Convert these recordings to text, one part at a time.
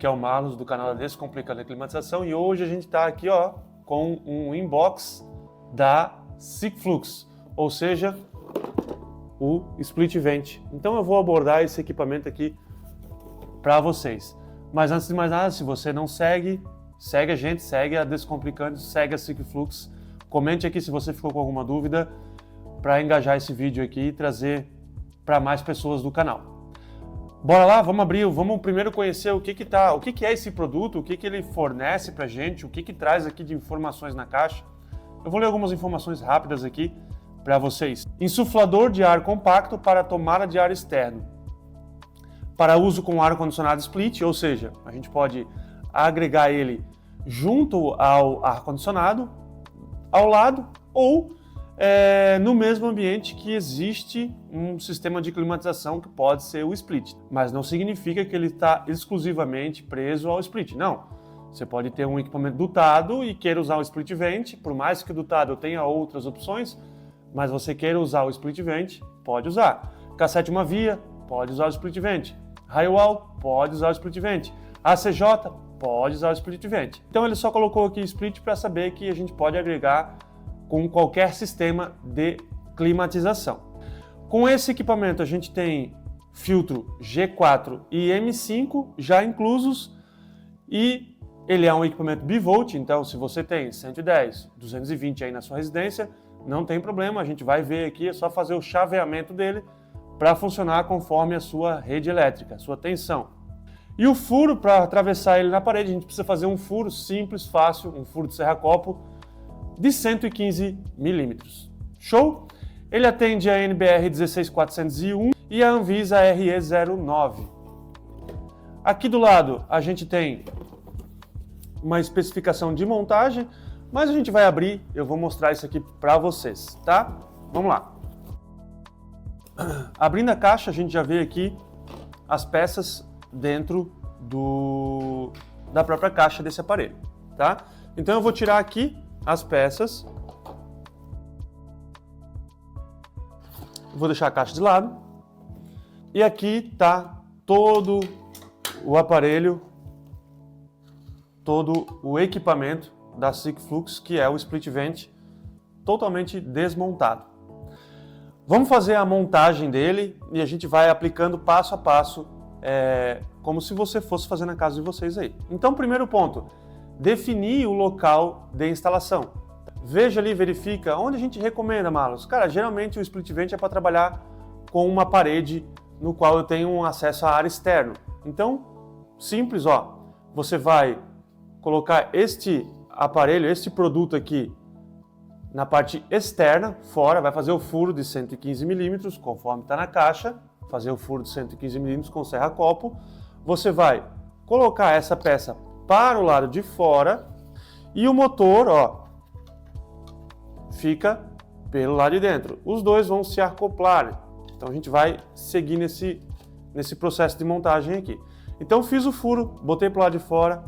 aqui é o Marlos do canal Descomplicando a Climatização e hoje a gente está aqui com um inbox da Sikflux, ou seja, o Split Vent. Então eu vou abordar esse equipamento aqui para vocês. Mas antes de mais nada, se você não segue a gente, segue a Descomplicando, segue a Sikflux. Comente aqui se você ficou com alguma dúvida para engajar esse vídeo aqui e trazer para mais pessoas do canal. Bora lá, vamos abrir, vamos primeiro conhecer o que é esse produto, o que ele fornece pra gente, o que traz aqui de informações na caixa. Eu vou ler algumas informações rápidas aqui para vocês. Insuflador de ar compacto para tomada de ar externo. Para uso com ar-condicionado split, ou seja, a gente pode agregar ele junto ao ar-condicionado, ao lado ou no mesmo ambiente que existe um sistema de climatização que pode ser o split. Mas não significa que ele está exclusivamente preso ao split, não. Você pode ter um equipamento dutado e queira usar o split vent, por mais que o dutado tenha outras opções, mas você queira usar o split vent, pode usar. Cassete uma via, pode usar o split vent. Highwall, pode usar o split vent. ACJ, pode usar o split vent. Então ele só colocou aqui split para saber que a gente pode agregar com qualquer sistema de climatização. Com esse equipamento a gente tem filtro G4 e M5 já inclusos e ele é um equipamento bivolt, então se você tem 110, 220 aí na sua residência, não tem problema, a gente vai ver aqui, é só fazer o chaveamento dele para funcionar conforme a sua rede elétrica, a sua tensão. E o furo, para atravessar ele na parede, a gente precisa fazer um furo simples, fácil, um furo de serra-copo, de 115 milímetros. Show? Ele atende a NBR 16401 e a Anvisa RE09. Aqui do lado a gente tem uma especificação de montagem, mas a gente vai abrir, eu vou mostrar isso aqui para vocês, tá? Vamos lá. Abrindo a caixa, a gente já vê aqui as peças dentro da própria caixa desse aparelho, tá? Então eu vou tirar aqui as peças, vou deixar a caixa de lado e aqui está todo o aparelho, todo o equipamento da Sikflux, que é o Split Vent, totalmente desmontado. Vamos fazer a montagem dele e a gente vai aplicando passo a passo, como se você fosse fazer na casa de vocês aí. Então, primeiro ponto, definir o local de instalação. Veja ali, verifica onde a gente recomenda, Marlos. Cara, geralmente o Split Vent é para trabalhar com uma parede no qual eu tenho um acesso a ar externo. Então, simples, você vai colocar este aparelho, este produto aqui na parte externa, fora, vai fazer o furo de 115 milímetros, conforme está na caixa, fazer o furo de 115 milímetros com serra-copo. Você vai colocar essa peça para o lado de fora e o motor, fica pelo lado de dentro. Os dois vão se acoplar. Então a gente vai seguir nesse processo de montagem aqui. Então fiz o furo, botei para o lado de fora,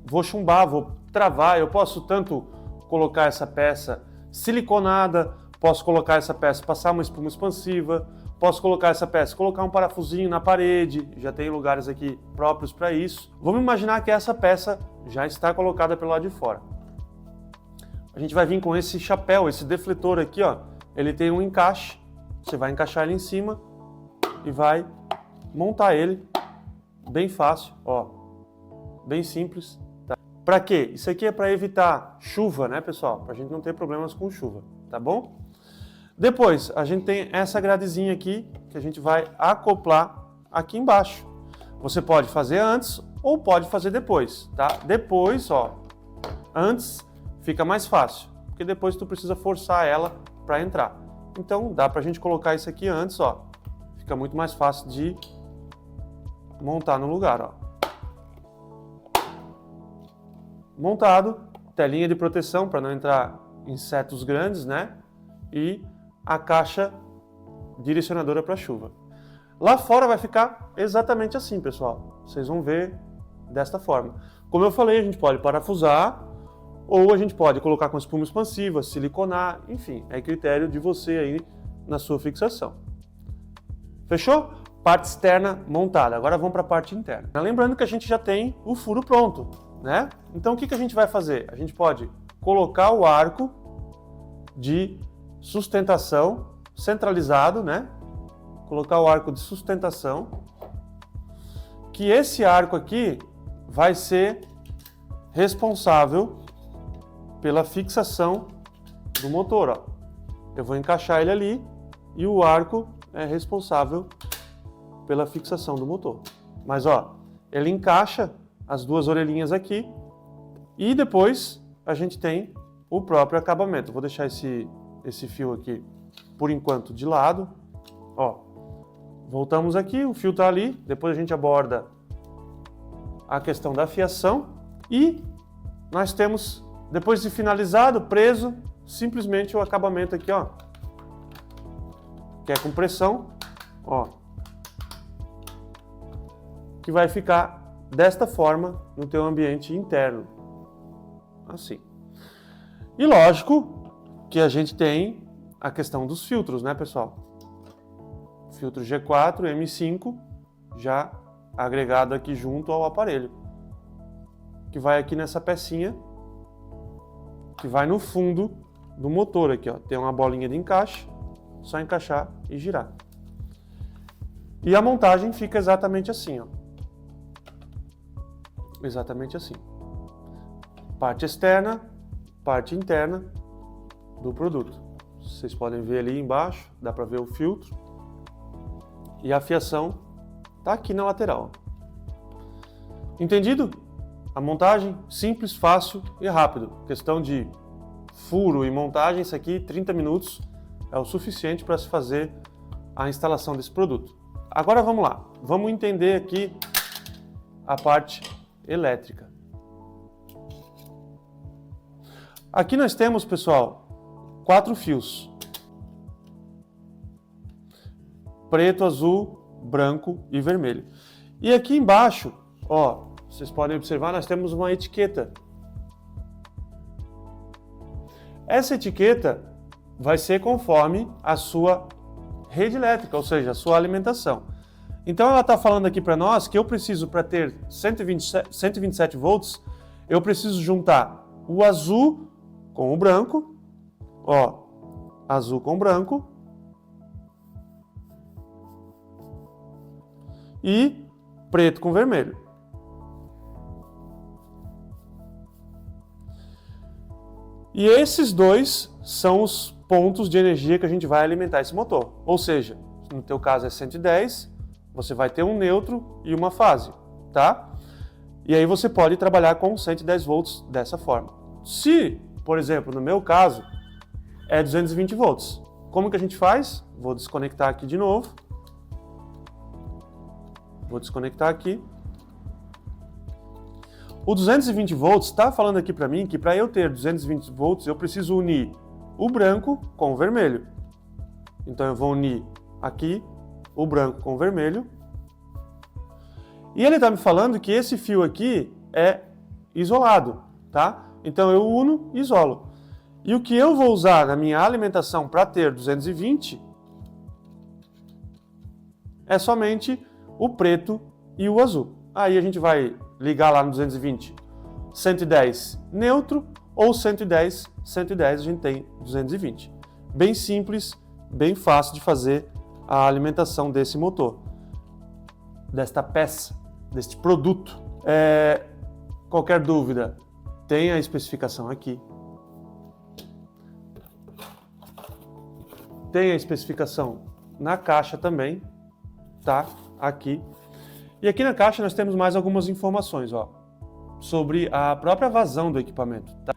vou chumbar, vou travar. Eu posso tanto colocar essa peça siliconada, posso colocar essa peça, passar uma espuma expansiva, posso colocar essa peça, colocar um parafusinho na parede, já tem lugares aqui próprios para isso. Vamos imaginar que essa peça já está colocada pelo lado de fora. A gente vai vir com esse chapéu, esse defletor aqui, ele tem um encaixe, você vai encaixar ele em cima e vai montar ele, bem fácil, bem simples. Tá? Para quê? Isso aqui é para evitar chuva, né, pessoal? Para a gente não ter problemas com chuva, tá bom? Depois, a gente tem essa gradezinha aqui, que a gente vai acoplar aqui embaixo. Você pode fazer antes ou pode fazer depois, tá? Depois, antes fica mais fácil, porque depois tu precisa forçar ela para entrar. Então, dá pra gente colocar isso aqui antes, fica muito mais fácil de montar no lugar, Montado, telinha de proteção para não entrar insetos grandes, né? E a caixa direcionadora para chuva. Lá fora vai ficar exatamente assim, pessoal. Vocês vão ver desta forma. Como eu falei, a gente pode parafusar ou a gente pode colocar com espuma expansiva, siliconar, enfim, é critério de você aí na sua fixação. Fechou? parte externa montada. Agora vamos para a parte interna. Lembrando que a gente já tem o furo pronto, né? Então o que a gente vai fazer? A gente pode colocar o arco de sustentação centralizado, né? Colocar o arco de sustentação, que esse arco aqui vai ser responsável pela fixação do motor, ó. Eu vou encaixar ele ali e o arco é responsável pela fixação do motor. Mas ó, ele encaixa as duas orelhinhas aqui e depois a gente tem o próprio acabamento. Vou deixar esse fio aqui por enquanto de lado. Ó, voltamos aqui, o fio tá ali, depois a gente aborda a questão da fiação e nós temos, depois de finalizado, preso, simplesmente o acabamento aqui, ó, que é com pressão, ó, que vai ficar desta forma no teu ambiente interno, assim. E lógico que a gente tem a questão dos filtros, né, pessoal? Filtro G4, M5, já agregado aqui junto ao aparelho, que vai aqui nessa pecinha, que vai no fundo do motor aqui, ó. Tem uma bolinha de encaixe, só encaixar e girar. E a montagem fica exatamente assim, ó. Exatamente assim. Parte externa, parte interna do produto. Vocês podem ver ali embaixo, dá para ver o filtro. E a fiação tá aqui na lateral. Entendido? A montagem simples, fácil e rápido. Questão de furo e montagem, isso aqui 30 minutos é o suficiente para se fazer a instalação desse produto. Agora vamos lá, vamos entender aqui a parte elétrica. Aqui nós temos, pessoal, 4 fios. Preto, azul, branco e vermelho. E aqui embaixo, ó, vocês podem observar, nós temos uma etiqueta. Essa etiqueta vai ser conforme a sua rede elétrica, ou seja, a sua alimentação. Então ela está falando aqui para nós que eu preciso, para ter 127 volts, eu preciso juntar o azul com o branco, ó, azul com branco, e preto com vermelho. E esses dois são os pontos de energia que a gente vai alimentar esse motor. Ou seja, no teu caso é 110, você vai ter um neutro e uma fase, tá? E aí você pode trabalhar com 110 volts dessa forma. Se, por exemplo, no meu caso, é 220 volts. Como que a gente faz? Vou desconectar aqui de novo. Vou desconectar aqui. O 220 volts está falando aqui para mim que para eu ter 220 volts eu preciso unir o branco com o vermelho. Então eu vou unir aqui o branco com o vermelho. E ele está me falando que esse fio aqui é isolado, tá? Então eu uno e isolo. E o que eu vou usar na minha alimentação para ter 220 é somente o preto e o azul. Aí a gente vai ligar lá no 220, 110 neutro ou 110, 110 a gente tem 220. Bem simples, bem fácil de fazer a alimentação desse motor, desta peça, deste produto. Qualquer dúvida, tem a especificação aqui. Tem a especificação na caixa também, tá? Aqui. E aqui na caixa nós temos mais algumas informações, ó, sobre a própria vazão do equipamento. Tá?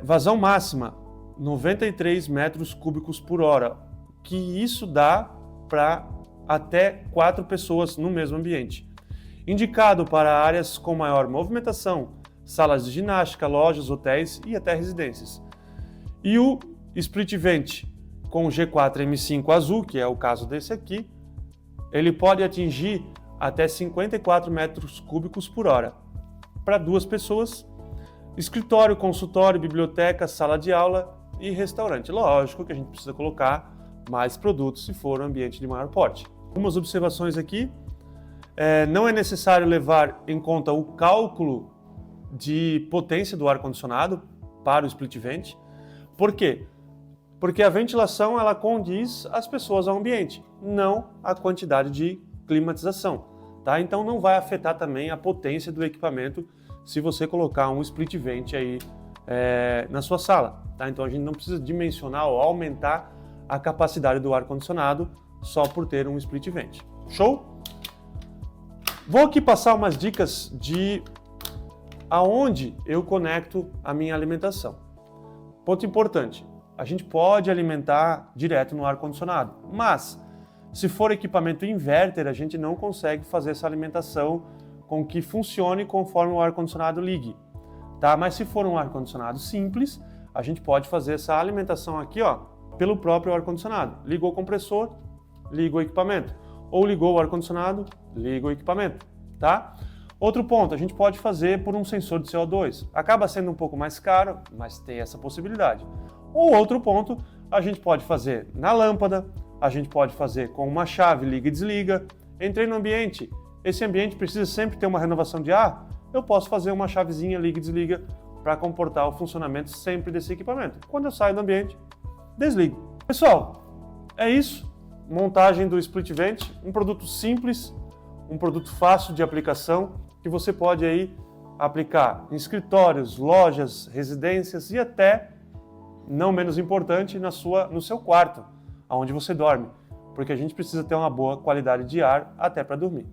Vazão máxima, 93 metros cúbicos por hora, que isso dá para até 4 pessoas no mesmo ambiente. Indicado para áreas com maior movimentação, salas de ginástica, lojas, hotéis e até residências. E o split vent com o G4 M5 azul, que é o caso desse aqui, ele pode atingir até 54 metros cúbicos por hora. Para 2 pessoas, escritório, consultório, biblioteca, sala de aula e restaurante. Lógico que a gente precisa colocar mais produtos se for um ambiente de maior porte. Algumas observações aqui. Não é necessário levar em conta o cálculo de potência do ar-condicionado para o split vent. Por quê? Porque a ventilação ela condiz as pessoas ao ambiente, não a quantidade de climatização. Tá? Então não vai afetar também a potência do equipamento se você colocar um split vent aí na sua sala. Tá? Então a gente não precisa dimensionar ou aumentar a capacidade do ar-condicionado só por ter um split vent. Show? Vou aqui passar umas dicas de aonde eu conecto a minha alimentação. Ponto importante, a gente pode alimentar direto no ar-condicionado, mas se for equipamento inverter, a gente não consegue fazer essa alimentação com que funcione conforme o ar-condicionado ligue. Tá? Mas se for um ar-condicionado simples, a gente pode fazer essa alimentação aqui, ó, pelo próprio ar-condicionado. Ligou o compressor, liga o equipamento. Ou ligou o ar-condicionado, liga o equipamento, tá? Outro ponto, a gente pode fazer por um sensor de CO2. Acaba sendo um pouco mais caro, mas tem essa possibilidade. Ou outro ponto, a gente pode fazer na lâmpada, a gente pode fazer com uma chave liga e desliga. Entrei no ambiente, esse ambiente precisa sempre ter uma renovação de ar, eu posso fazer uma chavezinha liga e desliga para comportar o funcionamento sempre desse equipamento. Quando eu saio do ambiente, desligo. Pessoal, é isso. Montagem do split vent, um produto simples, um produto fácil de aplicação que você pode aí aplicar em escritórios, lojas, residências e até, não menos importante, no seu quarto, onde você dorme, porque a gente precisa ter uma boa qualidade de ar até para dormir.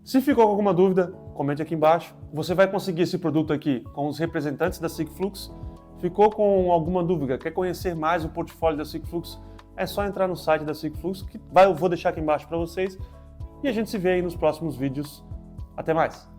Se ficou com alguma dúvida, comente aqui embaixo. Você vai conseguir esse produto aqui com os representantes da Sigflux. Ficou com alguma dúvida, quer conhecer mais o portfólio da Sigflux? É só entrar no site da Sigflux, eu vou deixar aqui embaixo para vocês. E a gente se vê aí nos próximos vídeos. Até mais!